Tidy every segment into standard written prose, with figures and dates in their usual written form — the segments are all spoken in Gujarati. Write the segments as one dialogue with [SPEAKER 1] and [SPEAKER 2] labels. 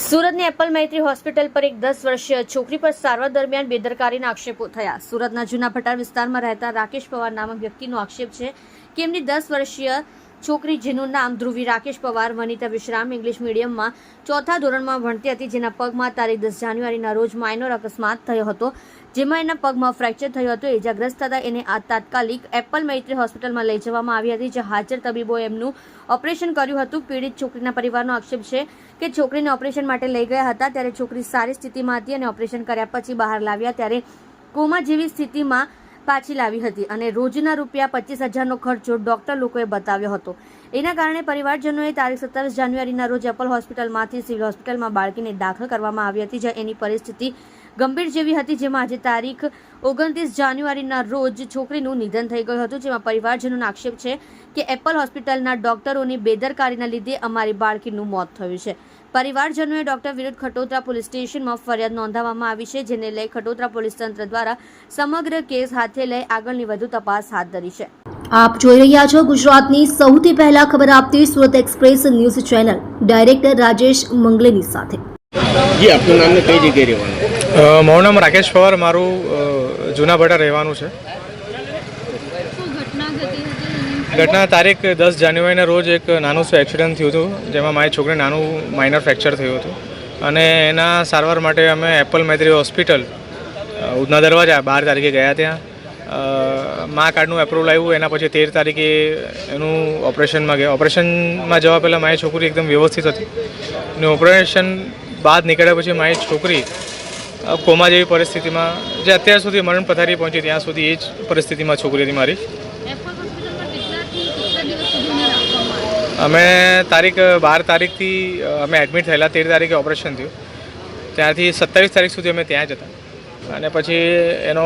[SPEAKER 1] સુરતની એપલ મૈત્રી હોસ્પિટલ પર એક 10 વર્ષીય છોકરી પર સારવાર દરમિયાન બેદરકારીના આક્ષેપો થયા। સુરતના જૂના ભટાર વિસ્તારમાં રહેતા રાકેશ પવાર નામક વ્યક્તિનો આક્ષેપ છે કે એમની 10 વર્ષીય છોકરી જેનું નામ ધ્રુવી રાકેશ પવાર વનિતા વિશ્રામ ઇંગ્લિશ મીડિયમમાં ચોથા ધોરણમાં ભણતી હતી, જેના પગમાં તારીખ 10 જાન્યુઆરીના રોજ માઇનોર અકસ્માત થયો હતો, જેમાં એના પગમાં ફ્રેક્ચર થયું હતું। ઇજાગ્રસ્ત થતાં એને તાત્કાલિક એપલ મૈત્રી હોસ્પિટલમાં લઈ જવામાં આવી હતી, જ્યાં હાજર તબીબોએ એમનું ઓપરેશન કર્યું હતું। પીડિત છોકરીના પરિવારનો આક્ષેપ છે કે છોકરીને ઓપરેશન માટે લઈ ગયા હતા ત્યારે છોકરી સારી સ્થિતિમાં હતી અને ઓપરેશન કર્યા પછી બહાર લાવ્યા ત્યારે કોમા જેવી સ્થિતિમાં પાછી લાવી હતી અને રોજના રૂપિયા 25,000નો ખર્ચો ડોક્ટર લોકોએ બતાવ્યો હતો। એના કારણે પરિવારજનોએ તારીખ 27 જાન્યુઆરીના રોજ એપલ હોસ્પિટલમાંથી સિવિલ હોસ્પિટલમાં બાળકીને દાખલ કરવામાં આવી હતી, જ્યાં એની પરિસ્થિતિ ગંભીર જેવી હતી, જેમાં આજે તારીખ 29 જાન્યુઆરીના રોજ છોકરીનું નિધન થઈ ગયું હતું, જેમાં પરિવારજનોનો આક્ષેપ છે કે એપલ હોસ્પિટલના ડોક્ટરોની બેદરકારીના લીધે અમારી બાળકીનું મોત થયું છે। પરિવારજનોએ ડોક્ટર વિરુદ્ધ ખટોદરા પોલીસ સ્ટેશનમાં ફરિયાદ નોંધાવવામાં આવી છે, જેને લઈ ખટોદરા પોલીસ તંત્ર દ્વારા સમગ્ર કેસ હાથે લઈ આગળની વધુ તપાસ હાથ ધરી છે।
[SPEAKER 2] આપ જોઈ રહ્યા છો ગુજરાતની સૌથી પહેલા ખબર આપતી Surat express news channel, director Rajesh Manglani સાથે।
[SPEAKER 3] જી, આપનું નામ ને કઈ જગ્યાએ રહેવાનું?
[SPEAKER 4] મારું નામ રાકેશ પવાર, મારું જૂના ભટા રહેવાનું છે। ઘટના તારીખ 10 જાન્યુઆરીના રોજ એક નાનું શું એક્સિડન્ટ થયું હતું, જેમાં મારી છોકરીને નાનું માઇનર ફ્રેક્ચર થયું હતું અને એના સારવાર માટે અમે એપલ મૈત્રી હોસ્પિટલ ઉધના દરવાજા 12 તારીખે ગયા। ત્યાં મા કાર્ડનું એપ્રુવલ આવ્યું, એના પછી 13 તારીખે એનું ઓપરેશનમાં ગયા। ઓપરેશનમાં જવા પહેલાં મારી છોકરી એકદમ વ્યવસ્થિત હતી અને ઓપરેશન બાદ નીકળ્યા પછી મારી છોકરી કોમા જેવી પરિસ્થિતિમાં, જે અત્યાર સુધી મરણ પથારી પહોંચી ત્યાં સુધી એ જ પરિસ્થિતિમાં છોકરી હતી મારી। અમે તારીખ 12 તારીખથી અમે એડમિટ થયેલા, 13 તારીખે ઓપરેશન થયું, ત્યાંથી 27 તારીખ સુધી અમે ત્યાં જ હતા અને પછી એનો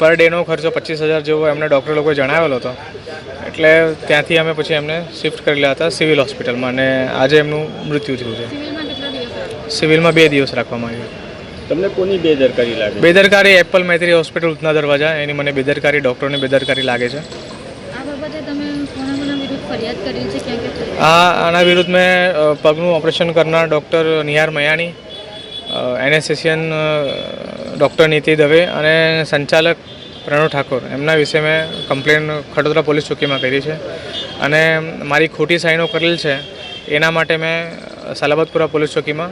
[SPEAKER 4] પર ડેનો ખર્ચો 25,000 જેવો એમને ડૉક્ટર લોકોએ જણાવેલો હતો, એટલે ત્યાંથી અમે પછી એમને શિફ્ટ કરેલા હતા સિવિલ હોસ્પિટલમાં અને આજે એમનું મૃત્યુ થયું છે। સિવિલમાં 2 દિવસ રાખવામાં આવ્યું।
[SPEAKER 3] તમને કોની બેદરકારી લાગે?
[SPEAKER 4] બેદરકારી એપલ મૈત્રી હોસ્પિટલ ઉધના દરવાજા, એની મને બેદરકારી, ડૉક્ટરોની બેદરકારી લાગે છે। આના વિરુદ્ધ મેં પગનું ઓપરેશન કરનાર ડૉક્ટર નિહાર મયાણી, એનેસ્થેસિયન ડૉક્ટર નીતિ દવે અને સંચાલક પ્રણવ ઠાકોર, એમના વિશે મેં કમ્પ્લેન ખટોદરા પોલીસ ચોકીમાં કરી છે અને મારી ખોટી સાઈનો કરેલ છે એના માટે મેં સલાબતપુરા પોલીસ ચોકીમાં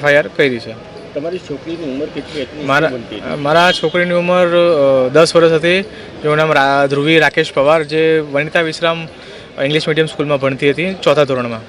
[SPEAKER 4] FIR કરી છે।
[SPEAKER 3] તમારી છોકરીની ઉંમર કેટલી હતી?
[SPEAKER 4] મારા છોકરીની ઉંમર 10 વર્ષ હતી, જેનું નામ ધ્રુવી રાકેશ પવાર, જે વનિતા વિશ્રામ ઇંગ્લિશ મીડિયમ સ્કૂલમાં ભણતી હતી, ચોથા ધોરણમાં।